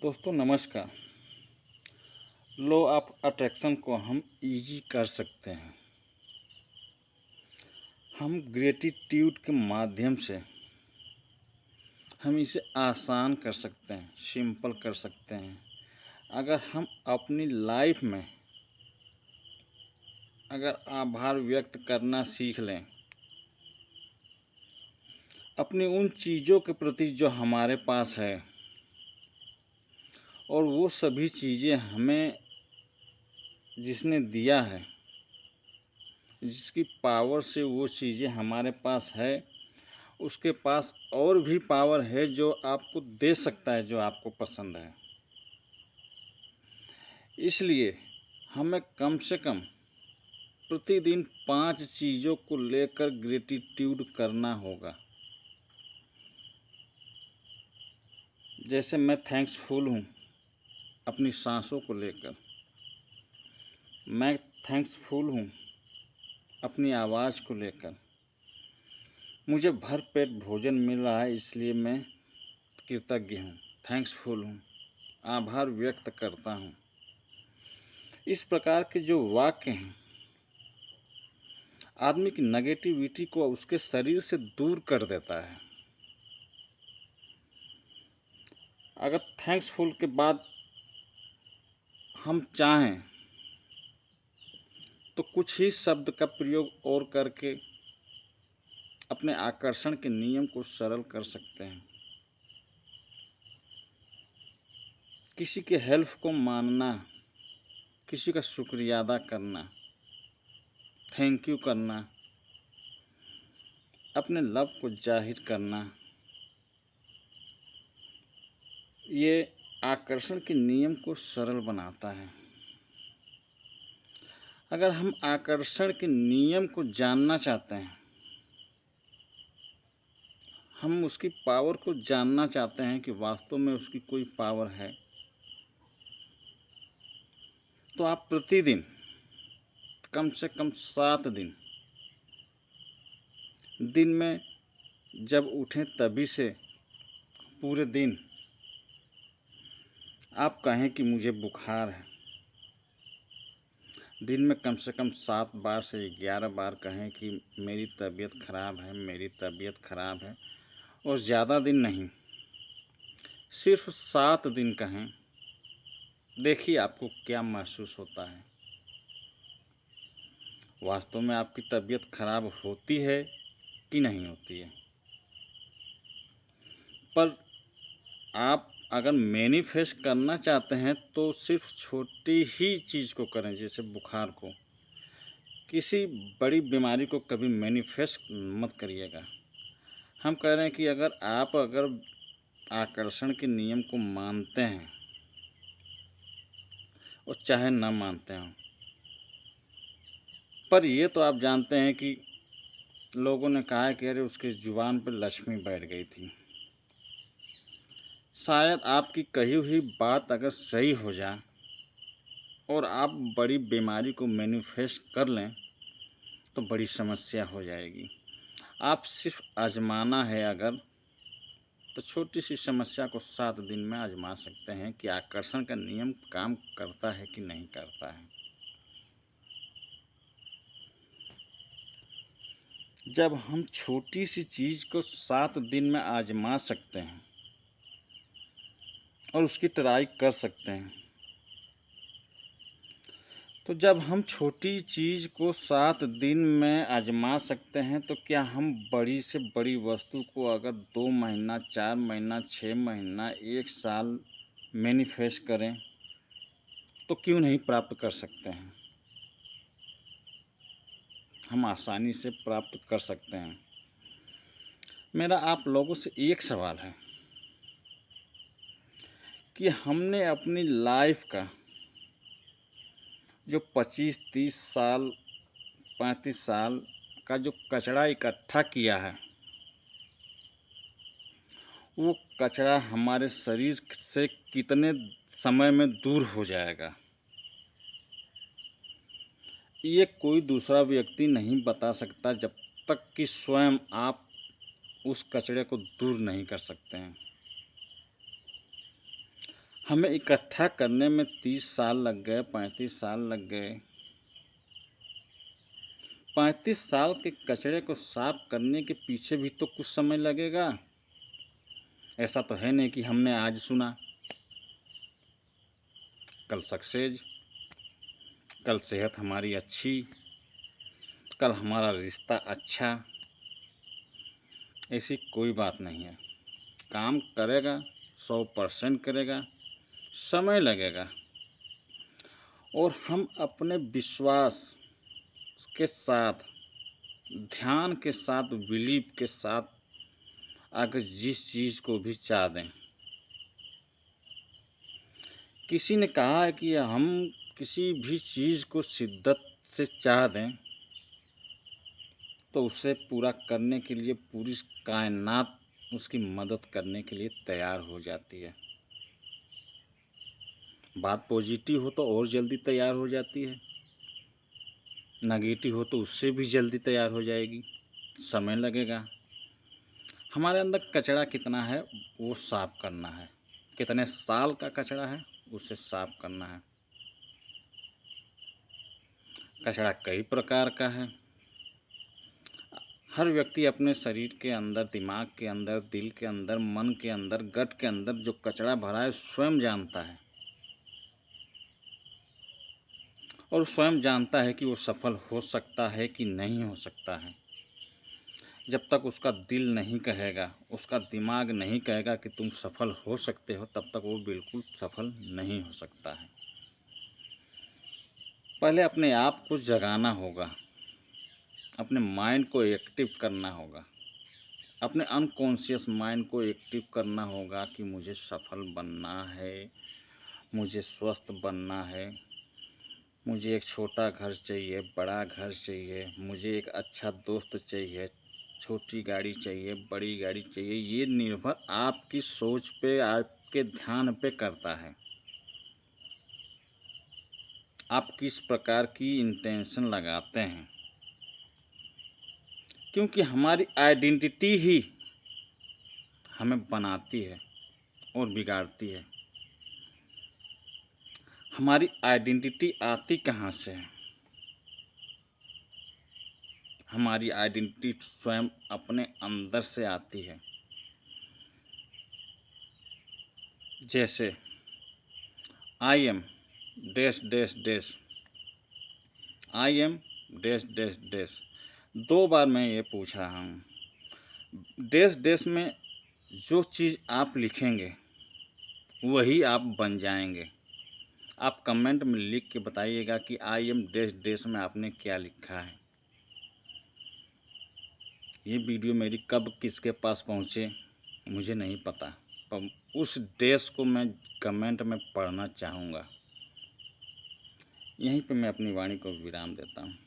दोस्तों नमस्कार। Law of attraction को हम इजी कर सकते हैं। हम ग्रेटिट्यूड के माध्यम से हम इसे आसान कर सकते हैं, सिंपल कर सकते हैं। अगर हम अपनी लाइफ में अगर आभार व्यक्त करना सीख लें अपनी उन चीज़ों के प्रति जो हमारे पास है, और वो सभी चीज़ें हमें जिसने दिया है, जिसकी पावर से वो चीज़ें हमारे पास है, उसके पास और भी पावर है जो आपको दे सकता है जो आपको पसंद है। इसलिए हमें कम से कम प्रतिदिन 5 चीज़ों को लेकर ग्रेटिट्यूड करना होगा। जैसे मैं थैंक्सफुल हूँ अपनी सांसों को लेकर, मैं थैंक्सफुल हूँ अपनी आवाज़ को लेकर, मुझे भरपेट भोजन मिल रहा है इसलिए मैं कृतज्ञ हूँ, थैंक्सफुल हूँ, आभार व्यक्त करता हूँ। इस प्रकार के जो वाक्य हैं आदमी की नेगेटिविटी को उसके शरीर से दूर कर देता है। अगर थैंक्सफुल के बाद हम चाहें तो कुछ ही शब्द का प्रयोग और करके अपने आकर्षण के नियम को सरल कर सकते हैं। किसी के हेल्प को मानना, किसी का शुक्रिया अदा करना, थैंक यू करना, अपने लव को जाहिर करना, ये आकर्षण के नियम को सरल बनाता है। अगर हम आकर्षण के नियम को जानना चाहते हैं, हम उसकी पावर को जानना चाहते हैं कि वास्तव में उसकी कोई पावर है, तो आप प्रतिदिन कम से कम 7 दिन में जब उठें तभी से पूरे दिन आप कहें कि मुझे बुखार है। दिन में कम से कम 7 बार से 11 बार कहें कि मेरी तबीयत ख़राब है, मेरी तबीयत ख़राब है। और ज़्यादा दिन नहीं, सिर्फ 7 दिन कहें, देखिए आपको क्या महसूस होता है। वास्तव में आपकी तबीयत खराब होती है कि नहीं होती है। पर आप अगर मैनिफेस्ट करना चाहते हैं तो सिर्फ छोटी ही चीज़ को करें, जैसे बुखार को। किसी बड़ी बीमारी को कभी मैनिफेस्ट मत करिएगा। हम कह रहे हैं कि अगर आकर्षण के नियम को मानते हैं और चाहे न मानते हों, पर ये तो आप जानते हैं कि लोगों ने कहा है कि अरे उसकी जुबान पर लक्ष्मी बैठ गई थी। शायद आपकी कही हुई बात अगर सही हो जाए और आप बड़ी बीमारी को मैनिफेस्ट कर लें तो बड़ी समस्या हो जाएगी। आप सिर्फ आजमाना है अगर, तो छोटी सी समस्या को 7 दिन में आजमा सकते हैं कि आकर्षण का नियम काम करता है कि नहीं करता है। जब हम छोटी सी चीज़ को 7 दिन में आजमा सकते हैं और उसकी ट्राई कर सकते हैं, तो जब हम छोटी चीज़ को 7 दिन में आजमा सकते हैं तो क्या हम बड़ी से बड़ी वस्तु को अगर 2 महीना, 4 महीना, 6 महीना, 1 साल मैनिफेस्ट करें तो क्यों नहीं प्राप्त कर सकते हैं। हम आसानी से प्राप्त कर सकते हैं। मेरा आप लोगों से एक सवाल है कि हमने अपनी लाइफ का जो 25-30 साल, 35 साल का जो कचरा इकट्ठा किया है, वो कचरा हमारे शरीर से कितने समय में दूर हो जाएगा, ये कोई दूसरा व्यक्ति नहीं बता सकता जब तक कि स्वयं आप उस कचरे को दूर नहीं कर सकते हैं। हमें इकट्ठा करने में 30 साल लग गए, 35 साल लग गए। 35 साल के कचरे को साफ करने के पीछे भी तो कुछ समय लगेगा। ऐसा तो है नहीं कि हमने आज सुना, कल सक्सेस, कल सेहत हमारी अच्छी, कल हमारा रिश्ता अच्छा। ऐसी कोई बात नहीं है। काम करेगा, 100% करेगा, समय लगेगा। और हम अपने विश्वास के साथ, ध्यान के साथ, बिलीव के साथ अगर जिस चीज़ को भी चाह दें, किसी ने कहा है कि हम किसी भी चीज़ को शिद्दत से चाह दें तो उसे पूरा करने के लिए पूरी कायनात उसकी मदद करने के लिए तैयार हो जाती है। बात पॉजिटिव हो तो और जल्दी तैयार हो जाती है, नेगेटिव हो तो उससे भी जल्दी तैयार हो जाएगी। समय लगेगा। हमारे अंदर कचरा कितना है वो साफ करना है, कितने साल का कचरा है उसे साफ करना है। कचरा कई प्रकार का है। हर व्यक्ति अपने शरीर के अंदर, दिमाग के अंदर, दिल के अंदर, मन के अंदर, गट के अंदर जो कचरा भरा है स्वयं जानता है, और स्वयं जानता है कि वो सफल हो सकता है कि नहीं हो सकता है। जब तक उसका दिल नहीं कहेगा, उसका दिमाग नहीं कहेगा कि तुम सफल हो सकते हो, तब तक वो बिल्कुल सफल नहीं हो सकता है। पहले अपने आप को जगाना होगा, अपने माइंड को एक्टिव करना होगा, अपने अनकॉन्शियस माइंड को एक्टिव करना होगा कि मुझे सफल बनना है, मुझे स्वस्थ बनना है, मुझे एक छोटा घर चाहिए, बड़ा घर चाहिए, मुझे एक अच्छा दोस्त चाहिए, छोटी गाड़ी चाहिए, बड़ी गाड़ी चाहिए। ये निर्भर आपकी सोच पे, आपके ध्यान पे करता है। आप किस प्रकार की इंटेंशन लगाते हैं, क्योंकि हमारी आइडेंटिटी ही हमें बनाती है और बिगाड़ती है। हमारी आइडेंटिटी आती कहाँ से है? हमारी आइडेंटिटी स्वयं अपने अंदर से आती है। जैसे I am dash dash dash, I am dash dash dash. 2 बार मैं ये पूछ रहा हूँ। डैश डैश में जो चीज़ आप लिखेंगे वही आप बन जाएंगे। आप कमेंट में लिख के बताइएगा कि आई एम डैश डैश में आपने क्या लिखा है। ये वीडियो मेरी कब किसके पास पहुँचे मुझे नहीं पता, पर उस डैश को मैं कमेंट में पढ़ना चाहूँगा। यहीं पे मैं अपनी वाणी को विराम देता हूँ।